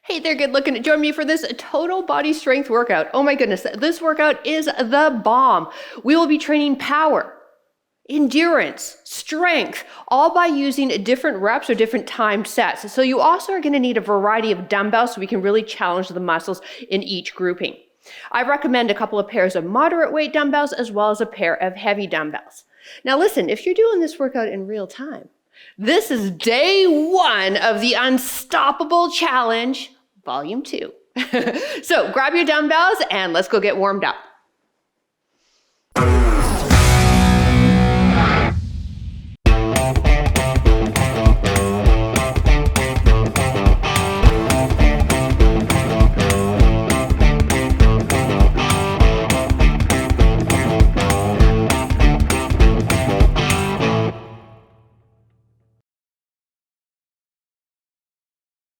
Hey there, good looking. Join me for this total body strength workout. Oh my goodness, this workout is the bomb. We will be training power, endurance, strength, all by using different reps or different time sets. So you also are going to need a variety of dumbbells so we can really challenge the muscles in each grouping. I recommend a couple of pairs of moderate weight dumbbells as well as a pair of heavy dumbbells. Now listen, if you're doing this workout in real time, this is day one of the Unstoppable Challenge, Volume 2. So grab your dumbbells and let's go get warmed up.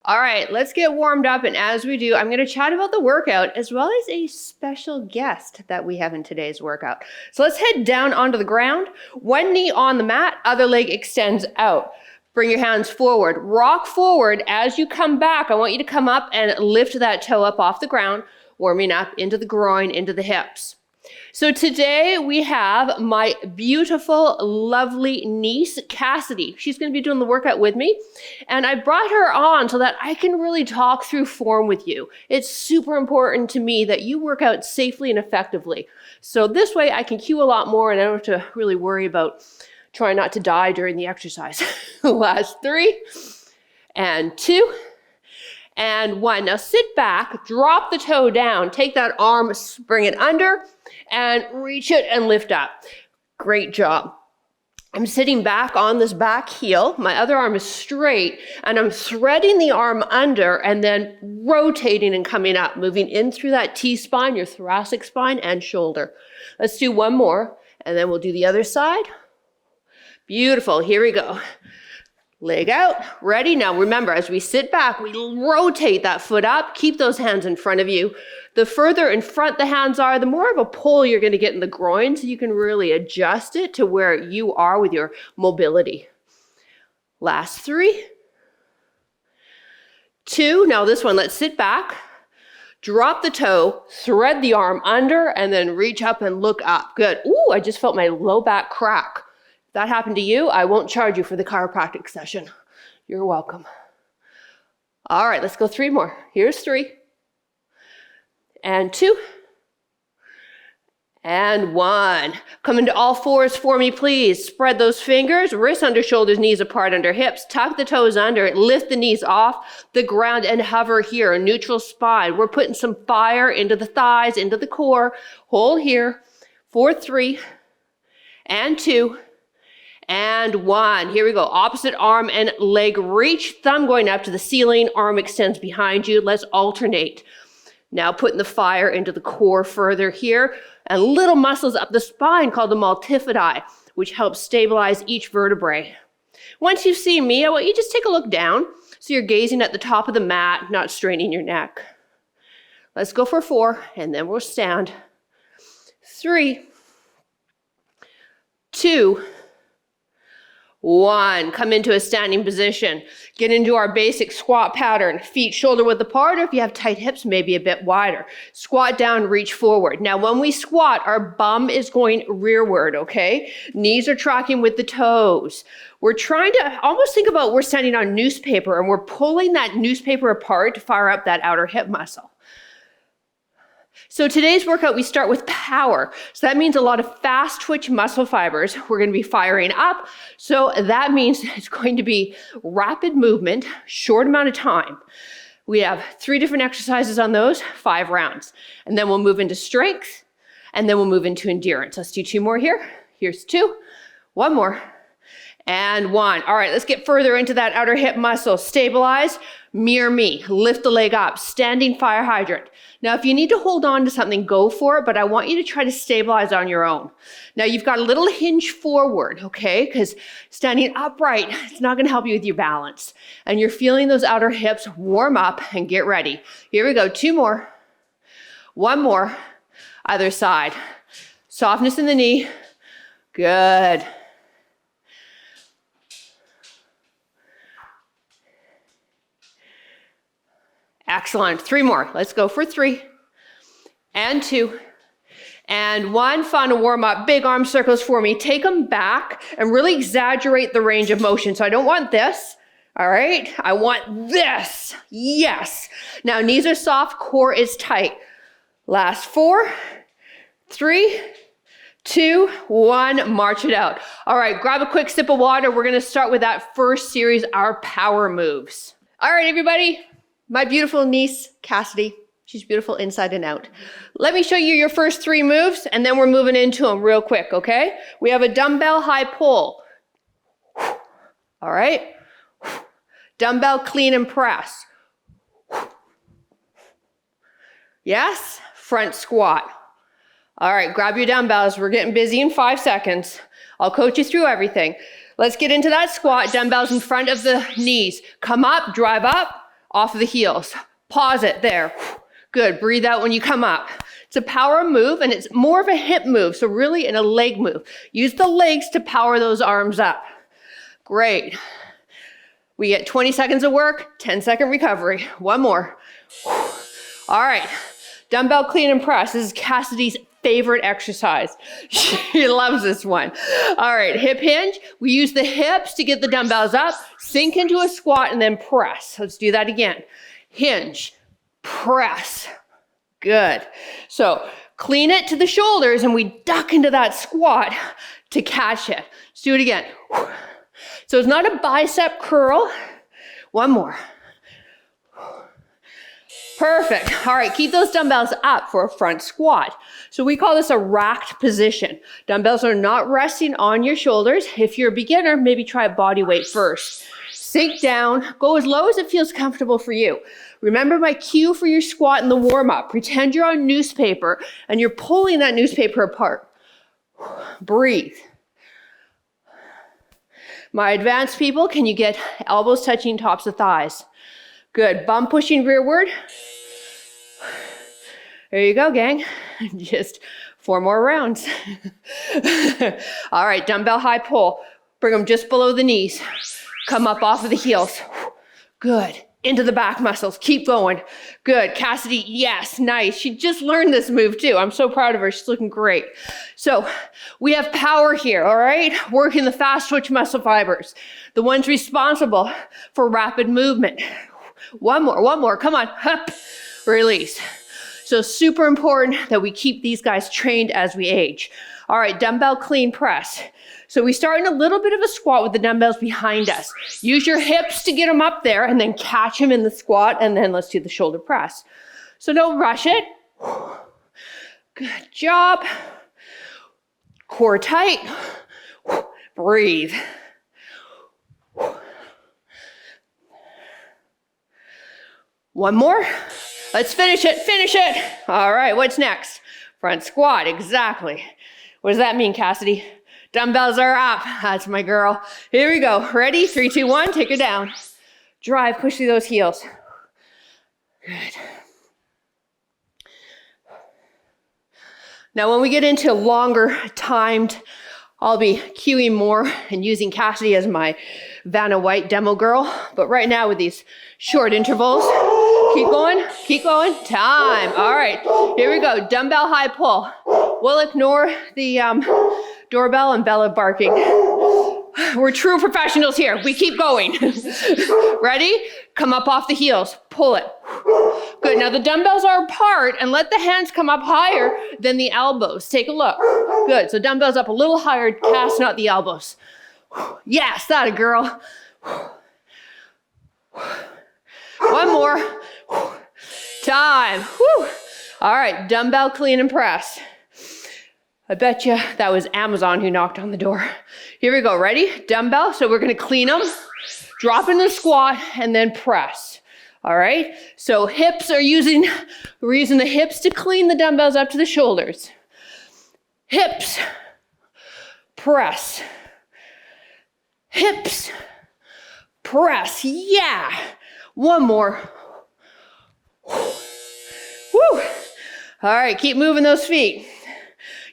All right, let's get warmed up. And as we do, I'm going to chat about the workout as well as a special guest that we have in today's workout. So let's head down onto the ground. One knee on the mat, other leg extends out. Bring your hands forward. Rock forward. As you come back, I want you to come up and lift that toe up off the ground, warming up into the groin, into the hips. So today we have my beautiful, lovely niece, Cassidy. She's going to be doing the workout with me. And I brought her on so that I can really talk through form with you. It's super important to me that you work out safely and effectively. So this way I can cue a lot more and I don't have to really worry about trying not to die during the exercise. Last 3 and 2 and 1. Now sit back, drop the toe down, take that arm, bring it under, and reach it and lift up. Great job. I'm sitting back on this back heel. My other arm is straight, and I'm threading the arm under and then rotating and coming up, moving in through that T-spine, your thoracic spine, and shoulder. Let's do one more, and then we'll do the other side. Beautiful. Here we go. Leg out, ready? Now remember, as we sit back, we rotate that foot up, keep those hands in front of you. The further in front the hands are, the more of a pull you're going to get in the groin, so you can really adjust it to where you are with your mobility. Last 3, 2, now this one, let's sit back, drop the toe, thread the arm under, and then reach up and look up. Good. Ooh, I just felt my low back crack. That happened to you, I won't charge you for the chiropractic session. You're welcome. All right, let's go 3 more. Here's 3. And 2. And 1. Come into all fours for me, please. Spread those fingers, wrists under shoulders, knees apart under hips. Tuck the toes under, lift the knees off the ground and hover here, a neutral spine. We're putting some fire into the thighs, into the core. Hold here. 4, 3, and 2. And 1. Here we go. Opposite arm and leg reach. Thumb going up to the ceiling. Arm extends behind you. Let's alternate. Now putting the fire into the core further here. And little muscles up the spine called the multifidi, which helps stabilize each vertebrae. Once you've seen me, I want you to just take a look down. So you're gazing at the top of the mat, not straining your neck. Let's go for 4, and then we'll stand. 3, 2, 1, come into a standing position. Get into our basic squat pattern. Feet shoulder width apart, or if you have tight hips, maybe a bit wider. Squat down, reach forward. Now when we squat, our bum is going rearward, okay? Knees are tracking with the toes. We're trying to almost think about we're standing on newspaper and we're pulling that newspaper apart to fire up that outer hip muscle. So today's workout, we start with power. So that means a lot of fast twitch muscle fibers we're going to be firing up. So that means it's going to be rapid movement, short amount of time. We have 3 different exercises on those, 5 rounds. And then we'll move into strength, and then we'll move into endurance. Let's do 2 more here. Here's 2, 1 more, and 1. All right, let's get further into that outer hip muscle. Stabilize, mirror me, lift the leg up, standing fire hydrant. Now, if you need to hold on to something, go for it, but I want you to try to stabilize on your own. Now, you've got a little hinge forward, okay? Because standing upright, it's not going to help you with your balance. And you're feeling those outer hips warm up and get ready. Here we go, 2 more, 1 more, other side. Softness in the knee, good. Excellent. 3 more. Let's go for 3 and 2 and 1. Final warm up. Big arm circles for me. Take them back and really exaggerate the range of motion. So I don't want this. All right. I want this. Yes. Now knees are soft, core is tight. Last 4, 3, 2, 1, march it out. All right, grab a quick sip of water. We're gonna start with that first series, our power moves. All right, everybody, my beautiful niece, Cassidy, she's beautiful inside and out. Let me show you your first 3 moves, and then we're moving into them real quick, okay? We have a dumbbell high pull. All right? Dumbbell clean and press. Yes? Front squat. All right, grab your dumbbells. We're getting busy in 5 seconds. I'll coach you through everything. Let's get into that squat. Dumbbells in front of the knees. Come up, drive up, off of the heels. Pause it there. Good, breathe out when you come up. It's a power move and it's more of a hip move, so really in a leg move. Use the legs to power those arms up. Great. We get 20 seconds of work, 10-second recovery. 1 more. All right, dumbbell clean and press. This is Cassidy's favorite exercise. She loves this one. All right, hip hinge. We use the hips to get the dumbbells up, sink into a squat, and then press. Let's do that again. Hinge, press. Good. So clean it to the shoulders, and we duck into that squat to catch it. Let's do it again. So it's not a bicep curl. 1 more. Perfect. All right, keep those dumbbells up for a front squat. So we call this a racked position. Dumbbells are not resting on your shoulders. If you're a beginner, maybe try body weight first. Sink down, go as low as it feels comfortable for you. Remember my cue for your squat in the warm-up. Pretend you're on newspaper and you're pulling that newspaper apart. Breathe. My advanced people, can you get elbows touching tops of thighs? Good, bum pushing rearward. There you go, gang. Just 4 more rounds. All right, dumbbell high pull. Bring them just below the knees. Come up off of the heels. Good, into the back muscles. Keep going. Good, Cassidy, yes, nice. She just learned this move too. I'm so proud of her, she's looking great. So we have power here, all right? Working the fast twitch muscle fibers, the ones responsible for rapid movement. 1 more, come on, up, release. So super important that we keep these guys trained as we age. All right, dumbbell clean press. So we start in a little bit of a squat with the dumbbells behind us. Use your hips to get them up there and then catch them in the squat, and then let's do the shoulder press. So don't rush it. Good job. Core tight. Breathe. One more. Let's finish it. All right, what's next? Front squat, exactly. What does that mean, Cassidy? Dumbbells are up. That's my girl. Here we go. Ready? 3, 2, 1, take her down. Drive, push through those heels. Good. Now, when we get into longer timed, I'll be cueing more and using Cassidy as my Vanna White demo girl. But right now with these short intervals, keep going, time. All right, here we go, dumbbell high pull. We'll ignore the doorbell and Bella barking. We're true professionals here, we keep going. Ready? Come up off the heels, pull it. Good, now the dumbbells are apart and let the hands come up higher than the elbows. Take a look. Good, so dumbbells up a little higher, cast not the elbows. Yes, that a girl. 1 more. Time. Whew. All right, dumbbell clean and press. I bet you that was Amazon who knocked on the door. Here we go, ready? Dumbbell, so we're gonna clean them, drop in the squat, and then press. All right, so we're using the hips to clean the dumbbells up to the shoulders. Hips, press. Hips, press, yeah. 1 more. Woo. All right, keep moving those feet.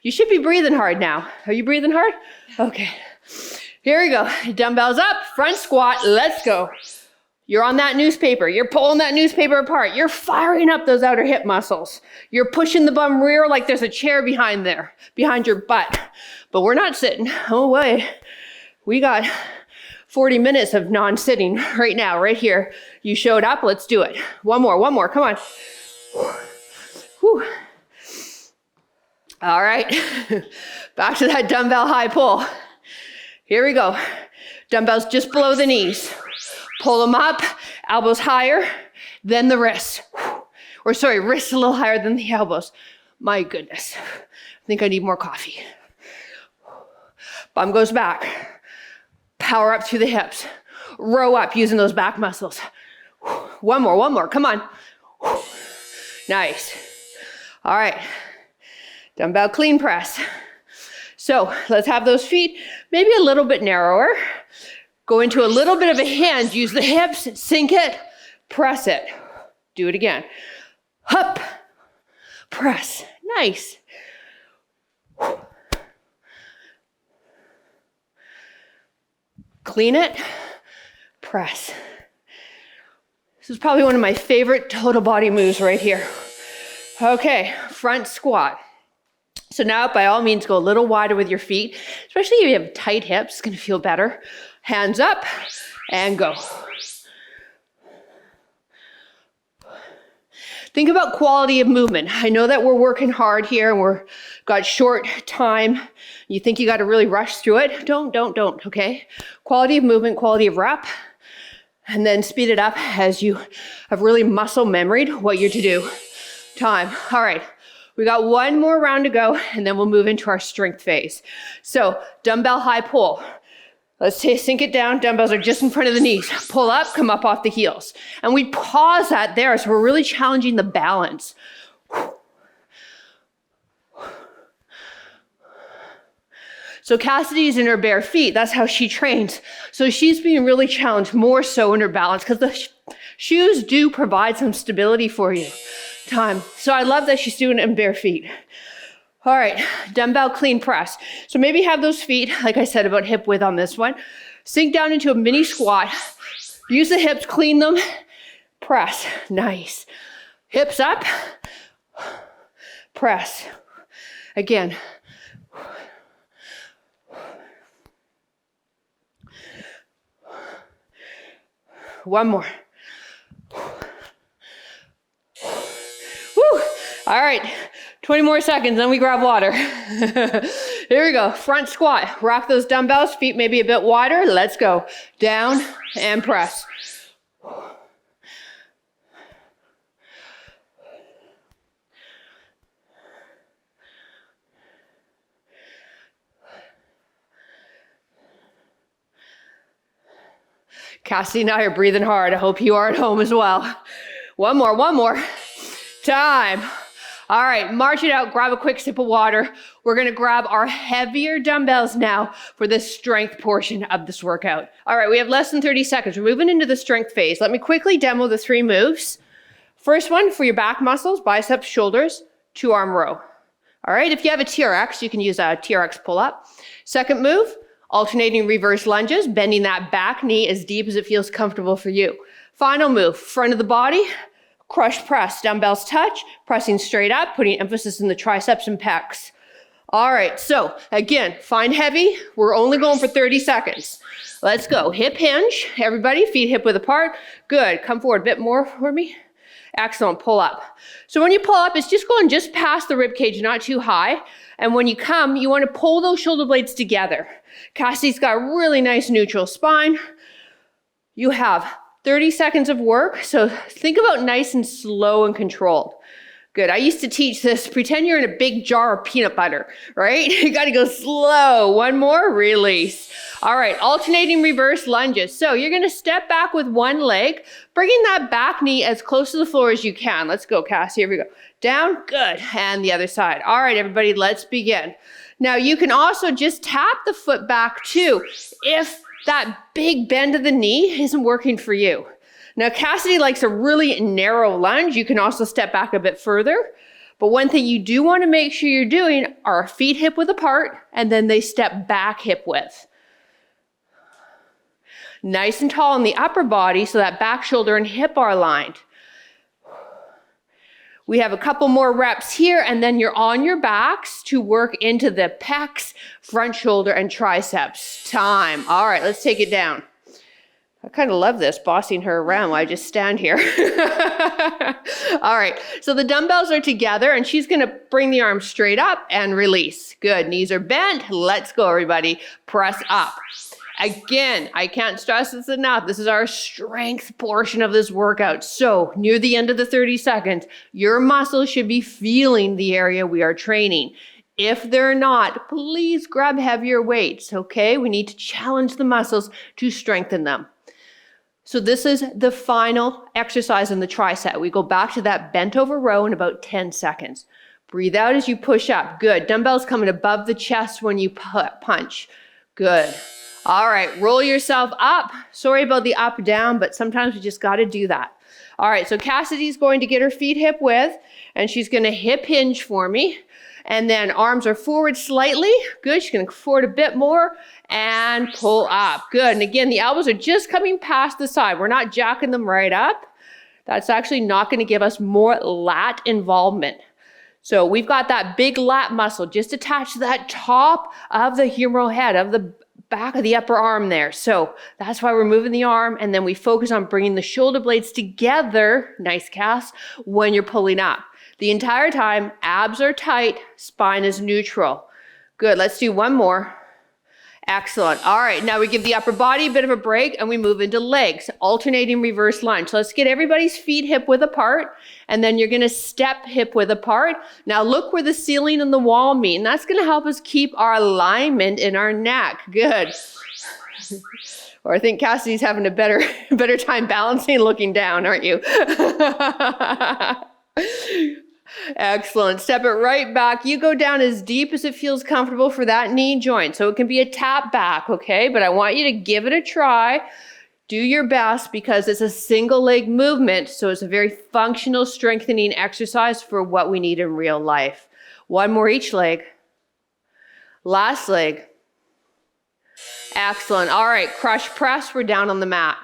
You should be breathing hard now. Are you breathing hard? Okay. Here we go. Dumbbells up, front squat, let's go. You're on that newspaper. You're pulling that newspaper apart. You're firing up those outer hip muscles. You're pushing the bum rear like there's a chair behind there, behind your butt. But we're not sitting. Oh, wait. We got 40 minutes of non-sitting right now, right here. You showed up. Let's do it. One more. Come on. Whew. All right. Back to that dumbbell high pull. Here we go. Dumbbells just below the knees. Pull them up, elbows higher than the wrists. Or sorry, wrists a little higher than the elbows. My goodness. I think I need more coffee. Bum goes back. Power up through the hips. Row up using those back muscles. One more. Come on. Nice. All right. Dumbbell clean press. So let's have those feet maybe a little bit narrower. Go into a little bit of a hinge. Use the hips, sink it, press it. Do it again. Up, press. Nice. Clean it, press. This is probably one of my favorite total body moves right here. Okay, front squat. So now by all means, go a little wider with your feet, especially if you have tight hips, it's gonna feel better. Hands up and go. Think about quality of movement. I know that we're working hard here and we're got short time. You think you got to really rush through it. Don't, okay? Quality of movement, quality of rep, and then speed it up as you have really muscle memoried what you're to do. Time. All right. We got one more round to go and then we'll move into our strength phase. So dumbbell high pull. Let's sink it down. Dumbbells are just in front of the knees. Pull up, come up off the heels. And we pause that there, so we're really challenging the balance. So Cassidy's in her bare feet. That's how she trains. So she's being really challenged more so in her balance because the shoes do provide some stability for you. Time. So I love that she's doing it in bare feet. All right, dumbbell clean press. So maybe have those feet, like I said, about hip width on this one. Sink down into a mini squat. Use the hips, clean them, press. Nice. Hips up, press. Again. One more. Woo! All right. 20 more seconds, then we grab water. Here we go, front squat. Rock those dumbbells, feet maybe a bit wider. Let's go. Down and press. Cassidy and I are breathing hard. I hope you are at home as well. One more. Time. All right, march it out, grab a quick sip of water. We're gonna grab our heavier dumbbells now for the strength portion of this workout. All right, we have less than 30 seconds. We're moving into the strength phase. Let me quickly demo the 3 moves. First one for your back muscles, biceps, shoulders, 2-arm row. All right, if you have a TRX, you can use a TRX pull-up. Second move, alternating reverse lunges, bending that back knee as deep as it feels comfortable for you. Final move, front of the body, crush press, dumbbells touch, pressing straight up, putting emphasis in the triceps and pecs. All right, so again, find heavy. We're only going for 30 seconds. Let's go. Hip hinge. Everybody, feet hip width apart. Good. Come forward a bit more for me. Excellent. Pull up. So when you pull up, it's just going just past the rib cage, not too high. And when you come, you want to pull those shoulder blades together. Cassie's got a really nice neutral spine. You have 30 seconds of work, so think about nice and slow and controlled. Good, I used to teach this, pretend you're in a big jar of peanut butter, right? You gotta go slow. One more, release. All right, alternating reverse lunges. So you're gonna step back with one leg, bringing that back knee as close to the floor as you can. Let's go, Cassie, here we go. Down, good, and the other side. All right, everybody, let's begin. Now you can also just tap the foot back too, if that big bend of the knee isn't working for you. Now, Cassidy likes a really narrow lunge. You can also step back a bit further. But one thing you do want to make sure you're doing are feet hip width apart, and then they step back hip width. Nice and tall in the upper body so that back shoulder and hip are aligned. We have a couple more reps here, and then you're on your backs to work into the pecs, front shoulder, and triceps. Time. All right, let's take it down. I kind of love this, bossing her around while I just stand here. All right, so the dumbbells are together, and she's gonna bring the arms straight up and release. Good, knees are bent. Let's go, everybody. Press up. Again, I can't stress this enough. This is our strength portion of this workout. So near the end of the 30 seconds, your muscles should be feeling the area we are training. If they're not, please grab heavier weights, okay? We need to challenge the muscles to strengthen them. So this is the final exercise in the tricep. We go back to that bent over row in about 10 seconds. Breathe out as you push up. Good. Dumbbells coming above the chest when you punch. Good. All right, roll yourself up. Sorry about the up down, but sometimes we just got to do that. All right, so Cassidy's going to get her feet hip width, and she's going to hip hinge for me. And then arms are forward slightly. Good, she's going to forward a bit more and pull up. Good, and again, the elbows are just coming past the side. We're not jacking them right up. That's actually not going to give us more lat involvement. So we've got that big lat muscle just attached to that top of the humeral head, of the back of the upper arm there. So that's why we're moving the arm, and then we focus on bringing the shoulder blades together, nice Cass, when you're pulling up. The entire time, abs are tight, spine is neutral. Good, let's do one more. Excellent. All right, now we give the upper body a bit of a break and we move into legs, alternating reverse lunge. So let's get everybody's feet hip width apart, and then you're gonna step hip width apart. Now look where the ceiling and the wall meet, and that's gonna help us keep our alignment in our neck. Good. Or I think Cassidy's having a better time balancing looking down, aren't you? Excellent. Step it right back. You go down as deep as it feels comfortable for that knee joint. So it can be a tap back, okay? But I want you to give it a try. Do your best because it's a single leg movement. So it's a very functional strengthening exercise for what we need in real life. One more each leg. Last leg. Excellent. All right, crush press. We're down on the mat.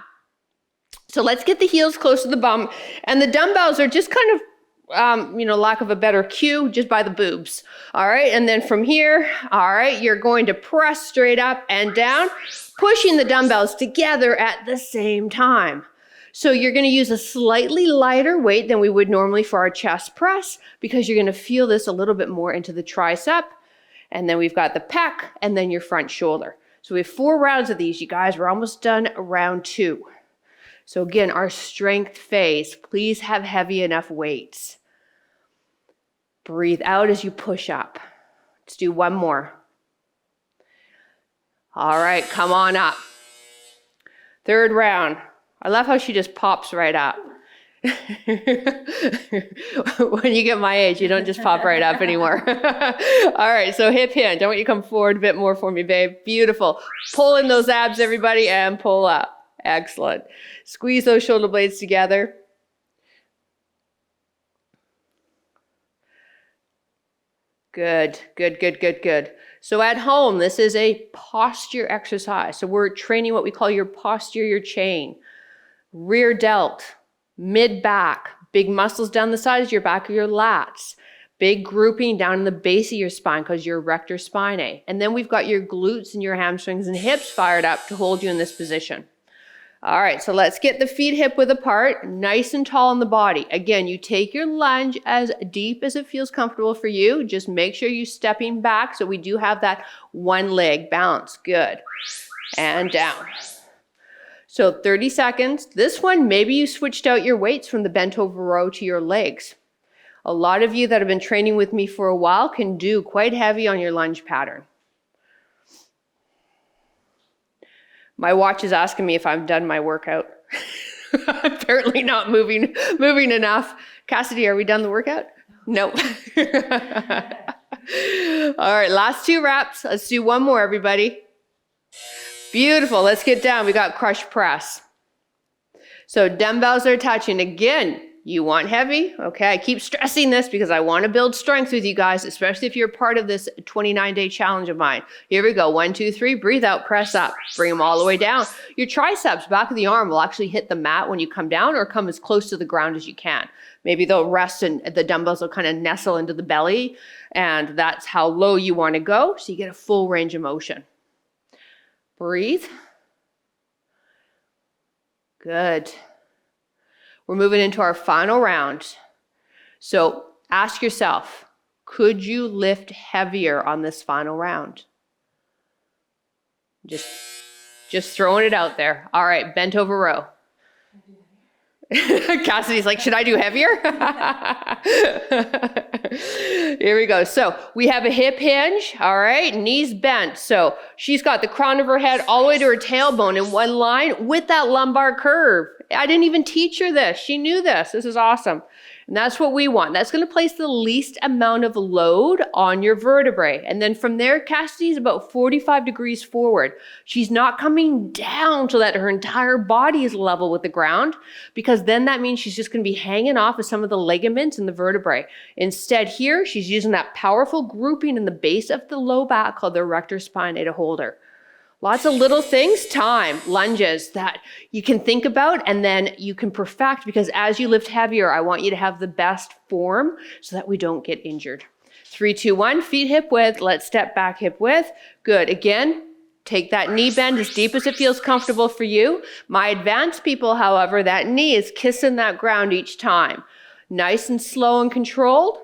So let's get the heels close to the bum. And the dumbbells are just kind of lack of a better cue, just by the boobs. All right, and then from here, all right, you're going to press straight up and down, pushing the dumbbells together at the same time. So you're going to use a slightly lighter weight than we would normally for our chest press, because you're going to feel this a little bit more into the tricep. And then we've got the pec, and then your front shoulder. So we have 4 rounds of these, you guys. We're almost done round 2. So again, our strength phase, please have heavy enough weights. Breathe out as you push up. Let's do one more. All right, come on up. 3rd round. I love how she just pops right up. When you get my age, you don't just pop right up anymore. All right, so hip hinge. I want you to come forward a bit more for me, babe. Beautiful. Pull in those abs, everybody, and pull up. Excellent. Squeeze those shoulder blades together. Good, good, good, good, good. So at home, this is a posture exercise. So we're training what we call your posterior chain. Rear delt, mid back, big muscles down the sides of your back of your lats. Big grouping down in the base of your spine because you're erector spinae. And then we've got your glutes and your hamstrings and hips fired up to hold you in this position. All right, so let's get the feet hip width apart, nice and tall in the body. Again, you take your lunge as deep as it feels comfortable for you. Just make sure you're stepping back so we do have that one leg balance. Good. And down. So 30 seconds. This one, maybe you switched out your weights from the bent over row to your legs. A lot of you that have been training with me for a while can do quite heavy on your lunge pattern. My watch is asking me if I've done my workout. Apparently not moving enough. Cassidy, are we done the workout? No. All right, last 2 reps. Let's do one more, everybody. Beautiful. Let's get down. We got crush press. So dumbbells are touching. Again, You want heavy? Okay, I keep stressing this because I want to build strength with you guys, especially if you're part of this 29-day challenge of mine. Here we go. 1, 2, 3. Breathe out, press up. Bring them all the way down. Your triceps, back of the arm, will actually hit the mat when you come down or come as close to the ground as you can. Maybe they'll rest and the dumbbells will kind of nestle into the belly, and that's how low you want to go so you get a full range of motion. Breathe. Good. We're moving into our final round. So ask yourself, could you lift heavier on this final round? Just throwing it out there. All right, bent over row. Cassidy's like, should I do heavier? Here we go. So we have a hip hinge, all right, knees bent. So she's got the crown of her head all the way to her tailbone in one line with that lumbar curve. I didn't even teach her this. She knew this. This is awesome. And that's what we want. That's going to place the least amount of load on your vertebrae. And then from there, Cassidy's about 45 degrees forward. She's not coming down so that her entire body is level with the ground, because then that means she's just going to be hanging off of some of the ligaments in the vertebrae. Instead here, she's using that powerful grouping in the base of the low back called the erector spinatus holder. Lots of little things, time, lunges that you can think about and then you can perfect, because as you lift heavier, I want you to have the best form so that we don't get injured. 3, 2, 1, feet hip width. Let's step back hip width. Good. Again, take that knee bend as deep as it feels comfortable for you. My advanced people, however, that knee is kissing that ground each time. Nice and slow and controlled.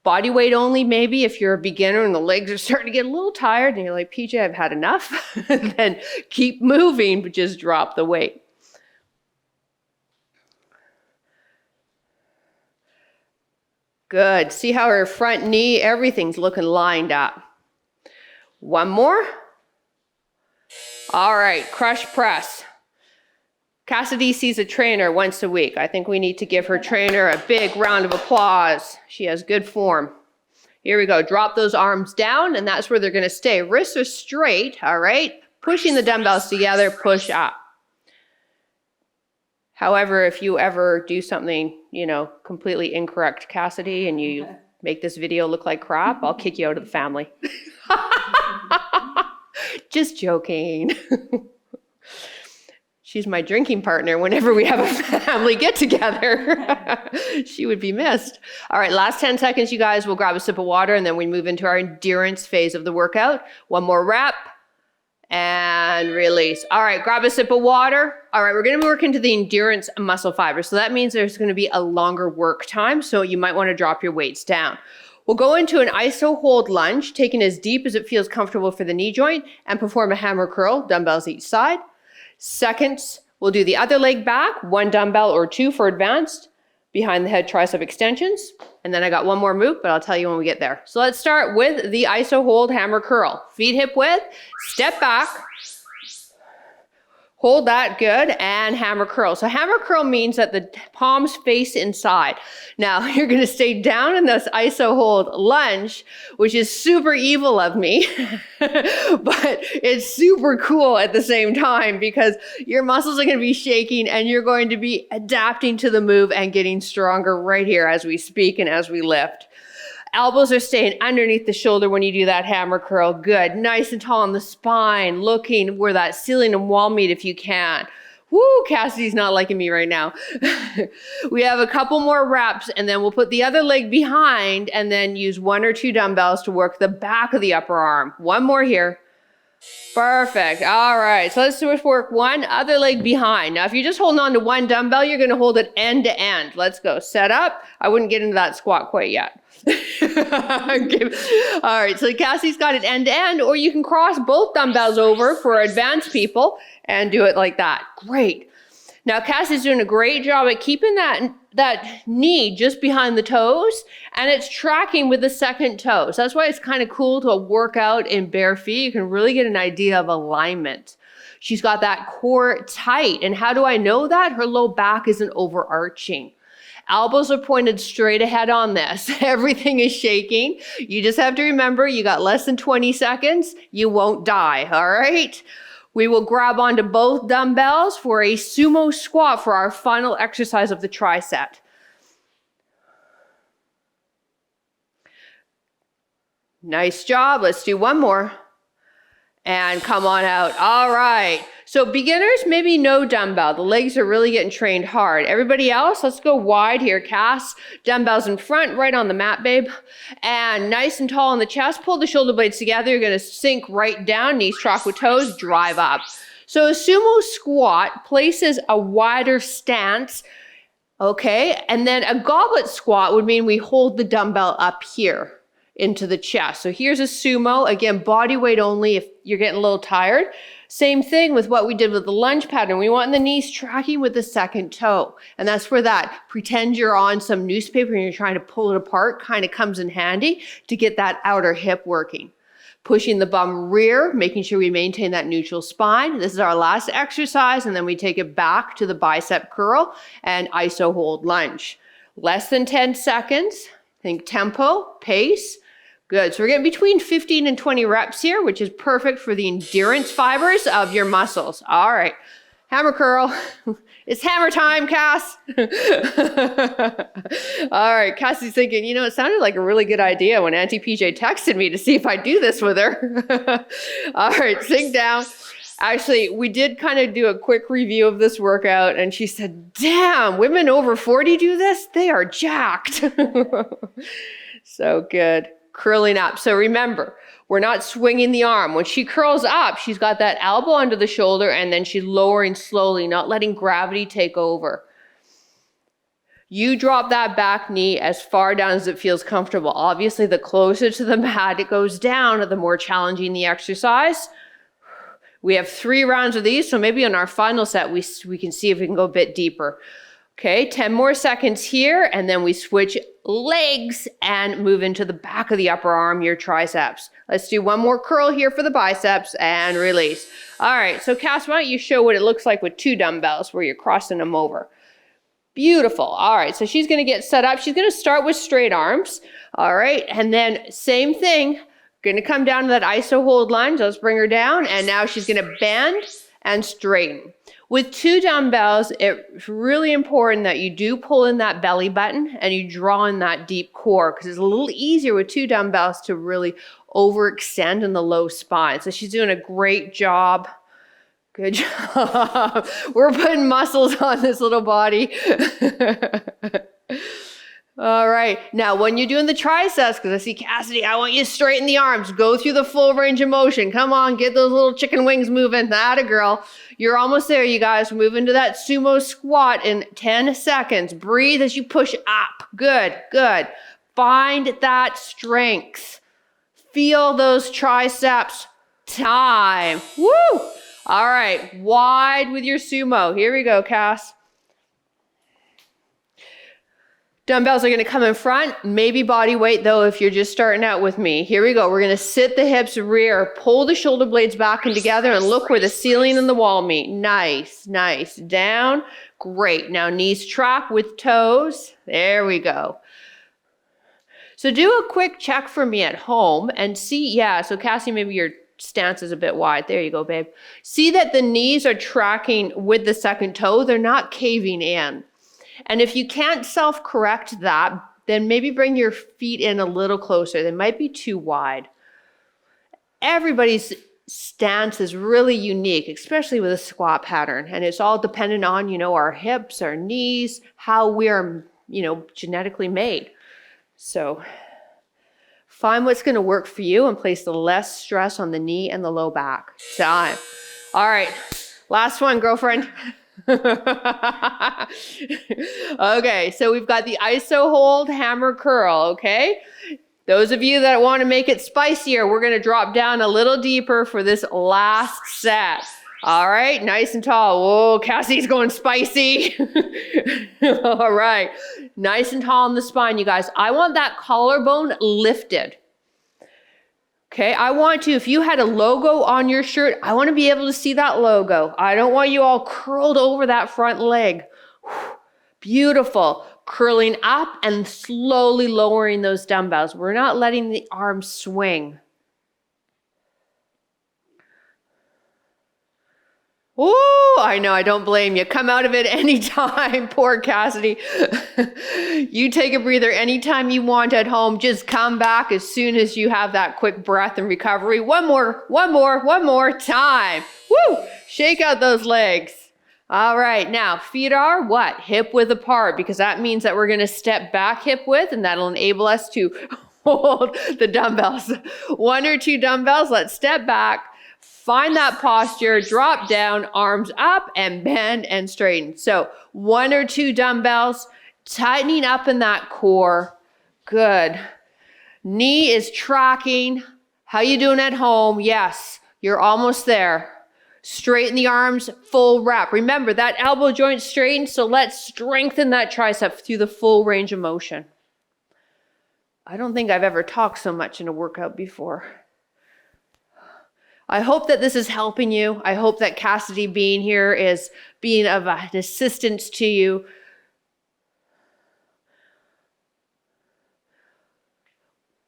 Body weight only, maybe if you're a beginner and the legs are starting to get a little tired and you're like, PJ, I've had enough. Then keep moving, but just drop the weight. Good. See how her front knee, everything's looking lined up. One more. All right, crush press. Cassidy sees a trainer once a week. I think we need to give her trainer a big round of applause. She has good form. Here we go. Drop those arms down, and that's where they're going to stay. Wrists are straight, all right? Pushing the dumbbells together, push up. However, if you ever do something, completely incorrect, Cassidy, and you make this video look like crap, I'll kick you out of the family. Just joking. She's my drinking partner whenever we have a family get together. She would be missed. All right, last 10 seconds, you guys. We'll grab a sip of water and then we move into our endurance phase of the workout. One more rep and release. All right, grab a sip of water. All right, we're going to work into the endurance muscle fibers. So that means there's going to be a longer work time. So you might want to drop your weights down. We'll go into an iso hold lunge, taking as deep as it feels comfortable for the knee joint, and perform a hammer curl, dumbbells each side. Seconds, we'll do the other leg back, 1 dumbbell or 2 for advanced, behind the head tricep extensions. And then I got one more move, but I'll tell you when we get there. So let's start with the iso hold hammer curl. Feet hip width, step back, hold that, good, and hammer curl. So hammer curl means that the palms face inside. Now you're gonna stay down in this iso hold lunge, which is super evil of me, but it's super cool at the same time because your muscles are gonna be shaking and you're going to be adapting to the move and getting stronger right here as we speak and as we lift. Elbows are staying underneath the shoulder when you do that hammer curl. Good. Nice and tall on the spine, looking where that ceiling and wall meet if you can. Woo, Cassidy's not liking me right now. We have a couple more reps and then we'll put the other leg behind and then use 1 or 2 dumbbells to work the back of the upper arm. One more here. Perfect. All right. So let's just work one other leg behind. Now, if you're just holding on to 1 dumbbell, you're going to hold it end to end. Let's go. Set up. I wouldn't get into that squat quite yet. Okay. All right. So Cassie's got it end to end, or you can cross both dumbbells over for advanced people and do it like that. Great. Now, Cassie's doing a great job at keeping that knee just behind the toes, and it's tracking with the second toe. So that's why it's kind of cool to work out in bare feet. You can really get an idea of alignment. She's got that core tight. And how do I know that? Her low back isn't overarching. Elbows are pointed straight ahead on this. Everything is shaking. You just have to remember you got less than 20 seconds. You won't die, all right? We will grab onto both dumbbells for a sumo squat for our final exercise of the tricep. Nice job. Let's do one more. And come on out. All right. So beginners, maybe no dumbbell. The legs are really getting trained hard. Everybody else, let's go wide here. Cass, dumbbells in front, right on the mat, babe. And nice and tall on the chest. Pull the shoulder blades together. You're going to sink right down, knees track with toes, drive up. So a sumo squat places a wider stance. Okay. And then a goblet squat would mean we hold the dumbbell up here into the chest. So here's a sumo, again, body weight only if you're getting a little tired. Same thing with what we did with the lunge pattern. We want the knees tracking with the second toe. And that's where that pretend you're on some newspaper and you're trying to pull it apart kind of comes in handy to get that outer hip working. Pushing the bum rear, making sure we maintain that neutral spine. This is our last exercise, and then we take it back to the bicep curl and iso hold lunge. Less than 10 seconds. Think tempo, pace. Good. So we're getting between 15 and 20 reps here, which is perfect for the endurance fibers of your muscles. All right. Hammer curl. It's hammer time, Cass. All right. Cassie's thinking, it sounded like a really good idea when Auntie PJ texted me to see if I do this with her. All right. Sink down. Actually, we did kind of do a quick review of this workout, and she said, damn, women over 40 do this? They are jacked. So good. Curling up. So remember, we're not swinging the arm. When she curls up, she's got that elbow under the shoulder, and then she's lowering slowly, not letting gravity take over. You drop that back knee as far down as it feels comfortable. Obviously, the closer to the mat it goes down, the more challenging the exercise. We have 3 rounds of these, so maybe on our final set, we can see if we can go a bit deeper. Okay, 10 more seconds here, and then we switch legs and move into the back of the upper arm, your triceps. Let's do one more curl here for the biceps and release. All right, so Cass, why don't you show what it looks like with 2 dumbbells where you're crossing them over. Beautiful. All right, so she's going to get set up. She's going to start with straight arms. All right, and then same thing. Going to come down to that iso hold lunge. Let's bring her down, and now she's going to bend and straighten. With 2 dumbbells, it's really important that you do pull in that belly button and you draw in that deep core, because it's a little easier with 2 dumbbells to really overextend in the low spine. So she's doing a great job. Good job. We're putting muscles on this little body. All right. Now, when you're doing the triceps, because I see Cassidy, I want you to straighten the arms. Go through the full range of motion. Come on, get those little chicken wings moving. Atta girl. You're almost there, you guys. Move into that sumo squat in 10 seconds. Breathe as you push up. Good, good. Find that strength. Feel those triceps. Time. Woo! All right. Wide with your sumo. Here we go, Cass. Dumbbells are going to come in front, maybe body weight though if you're just starting out with me. Here we go. We're going to sit the hips rear, pull the shoulder blades back and together, and look where the ceiling and the wall meet. Nice, nice. Down. Great. Now knees track with toes. There we go. So do a quick check for me at home and see, so Cassie, maybe your stance is a bit wide. There you go, babe. See that the knees are tracking with the second toe. They're not caving in. And if you can't self-correct that, then maybe bring your feet in a little closer. They might be too wide. Everybody's stance is really unique, especially with a squat pattern. And it's all dependent on, our hips, our knees, how we're, genetically made. So find what's going to work for you and place the less stress on the knee and the low back. Time. All right. Last one, girlfriend. Okay, so we've got the iso hold hammer curl, okay? Those of you that want to make it spicier, we're going to drop down a little deeper for this last set. All right, nice and tall. Whoa, Cassie's going spicy. All right, nice and tall in the spine, you guys. I want that collarbone lifted. Okay, I want to, if you had a logo on your shirt, I want to be able to see that logo. I don't want you all curled over that front leg. Beautiful. Curling up and slowly lowering those dumbbells. We're not letting the arms swing. Oh, I know. I don't blame you. Come out of it anytime. Poor Cassidy. You take a breather anytime you want at home. Just come back as soon as you have that quick breath and recovery. One more time. Woo! Shake out those legs. All right. Now, feet are what? Hip width apart, because that means that we're going to step back hip width, and that'll enable us to hold the dumbbells. 1 or 2 dumbbells. Let's step back. Find that posture, drop down, arms up, and bend and straighten. So 1 or 2 dumbbells, tightening up in that core. Good. Knee is tracking. How you doing at home? Yes, you're almost there. Straighten the arms, full rep. Remember, that elbow joint straightened, so let's strengthen that tricep through the full range of motion. I don't think I've ever talked so much in a workout before. I hope that this is helping you. I hope that Cassidy being here is being of an assistance to you.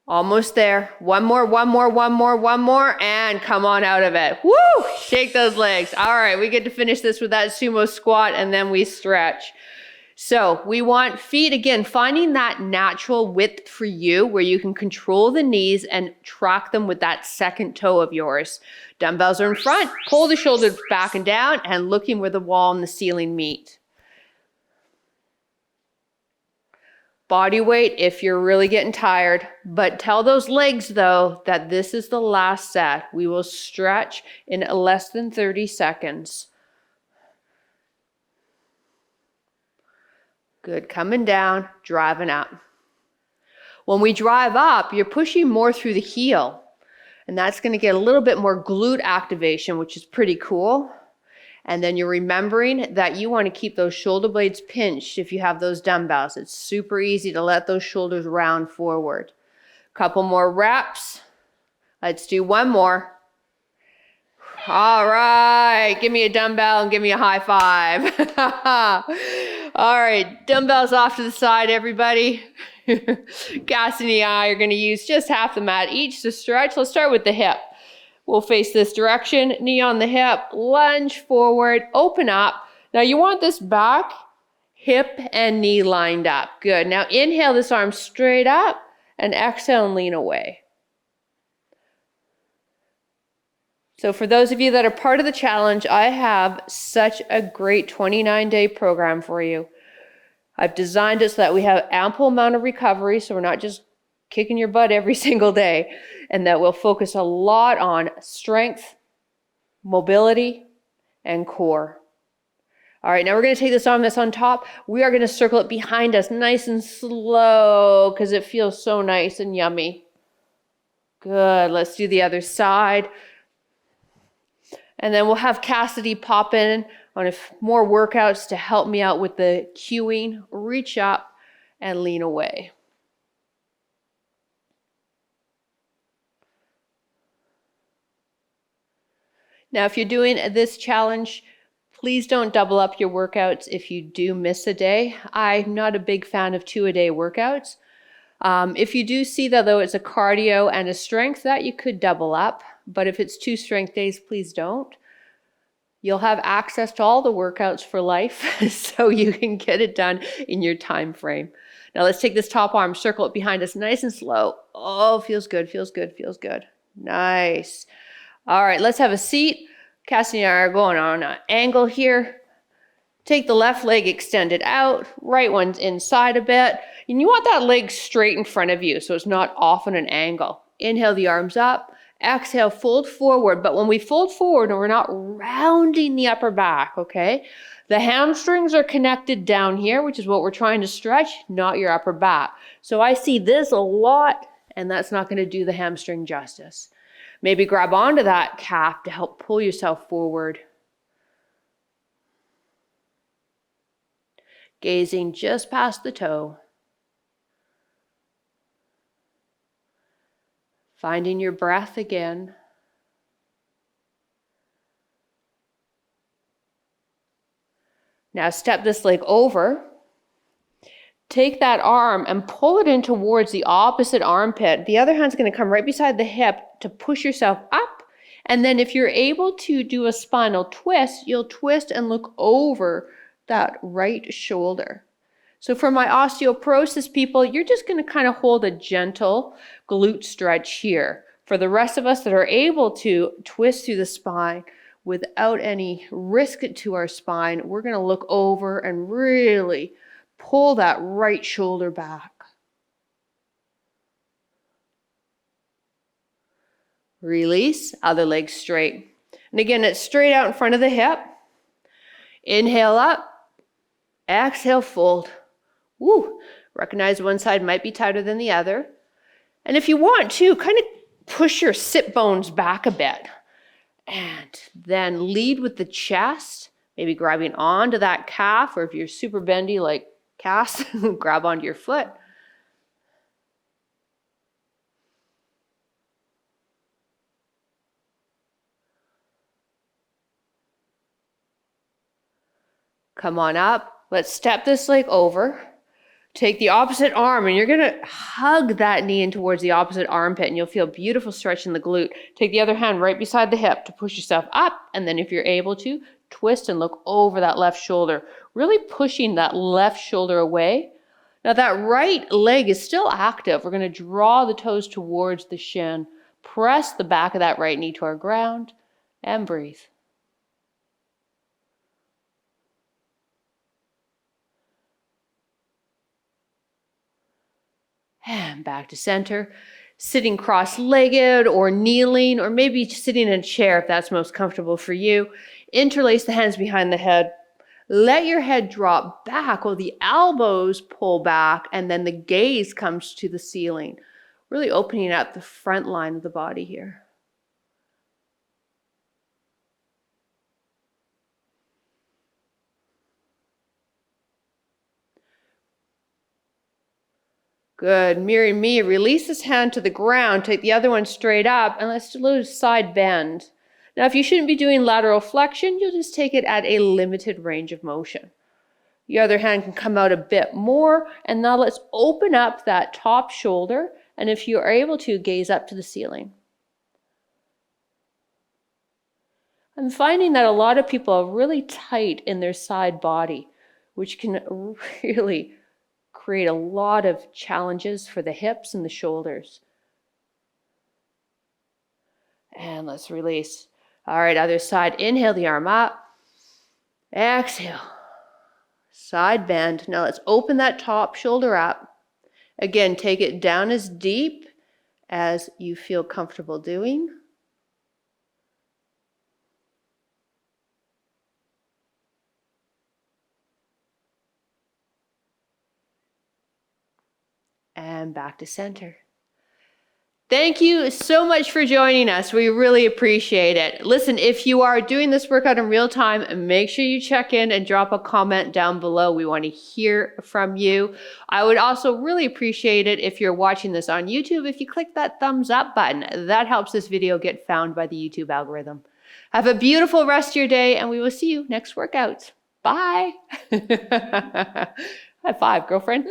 Almost there. One more, and come on out of it. Woo! Shake those legs. All right, we get to finish this with that sumo squat, and then we stretch. So we want feet, again, finding that natural width for you where you can control the knees and track them with that second toe of yours. Dumbbells are in front. Pull the shoulders back and down and looking where the wall and the ceiling meet. Body weight if you're really getting tired, but tell those legs though that this is the last set. We will stretch in less than 30 seconds. Good, coming down, driving up. When we drive up, you're pushing more through the heel, and that's going to get a little bit more glute activation, which is pretty cool. And then you're remembering that you want to keep those shoulder blades pinched if you have those dumbbells. It's super easy to let those shoulders round forward. Couple more reps. Let's do 1 more. All right, give me a dumbbell and give me a high five. All right, dumbbells off to the side, everybody. Cassidy and I are going to use just half the mat each to stretch. Let's start with the hip. We'll face this direction, knee on the hip, lunge forward, open up. Now you want this back, hip, and knee lined up. Good. Now inhale this arm straight up and exhale and lean away. So for those of you that are part of the challenge, I have such a great 29-day program for you. I've designed it so that we have ample amount of recovery, so we're not just kicking your butt every single day, and that we'll focus a lot on strength, mobility, and core. All right, now we're going to take this arm that's on top. We are going to circle it behind us nice and slow because it feels so nice and yummy. Good. Let's do the other side. And then we'll have Cassidy pop in on more workouts to help me out with the cueing. Reach up and lean away. Now, if you're doing this challenge, please don't double up your workouts if you do miss a day. I'm not a big fan of 2-a-day workouts. If you do see that though it's a cardio and a strength, that you could double up. But if it's 2 strength days, please don't. You'll have access to all the workouts for life, so you can get it done in your time frame. Now let's take this top arm, circle it behind us nice and slow. Oh, feels good, feels good, feels good. Nice. All right, let's have a seat. Cassidy and I are going on an angle here. Take the left leg extended out, right one's inside a bit. And you want that leg straight in front of you so it's not off on an angle. Inhale the arms up. Exhale, fold forward. But when we fold forward, we're not rounding the upper back, okay? The hamstrings are connected down here, which is what we're trying to stretch, not your upper back. So I see this a lot, and that's not going to do the hamstring justice. Maybe grab onto that calf to help pull yourself forward. Gazing just past the toe. Finding your breath again. Now step this leg over. Take that arm and pull it in towards the opposite armpit. The other hand's going to come right beside the hip to push yourself up And then if you're able to do a spinal twist, you'll twist and look over that right shoulder. So for my osteoporosis people, you're just going to kind of hold a gentle glute stretch here. For the rest of us that are able to twist through the spine without any risk to our spine, we're going to look over and really pull that right shoulder back. Release, other leg straight. And again, it's straight out in front of the hip. Inhale up, exhale, fold. Woo. Recognize one side might be tighter than the other. And if you want to, kind of push your sit bones back a bit. And then lead with the chest, maybe grabbing onto that calf, or if you're super bendy like Cass, grab onto your foot. Come on up. Let's step this leg over. Take the opposite arm and you're going to hug that knee in towards the opposite armpit and you'll feel a beautiful stretch in the glute. Take the other hand right beside the hip to push yourself up, and then if you're able to, twist and look over that left shoulder, really pushing that left shoulder away. Now that right leg is still active. We're going to draw the toes towards the shin. Press the back of that right knee to our ground and breathe. And back to center, sitting cross-legged or kneeling, or maybe sitting in a chair if that's most comfortable for you. Interlace the hands behind the head. Let your head drop back while the elbows pull back and then the gaze comes to the ceiling. Really opening up the front line of the body here. Good. Mirroring me, release this hand to the ground, take the other one straight up, and let's do a little side bend. Now, if you shouldn't be doing lateral flexion, you'll just take it at a limited range of motion. The other hand can come out a bit more, and now let's open up that top shoulder, and if you are able to, gaze up to the ceiling. I'm finding that a lot of people are really tight in their side body, which can really create a lot of challenges for the hips and the shoulders. And let's release. All right, other side. Inhale the arm up. Exhale. Side bend. Now let's open that top shoulder up. Again, take it down as deep as you feel comfortable doing. And back to center. Thank you so much for joining us. We really appreciate it. Listen, if you are doing this workout in real time, make sure you check in and drop a comment down below. We want to hear from you. I would also really appreciate it if you're watching this on YouTube, if you click that thumbs up button. That helps this video get found by the YouTube algorithm. Have a beautiful rest of your day, and we will see you next workout. Bye. High five, girlfriend.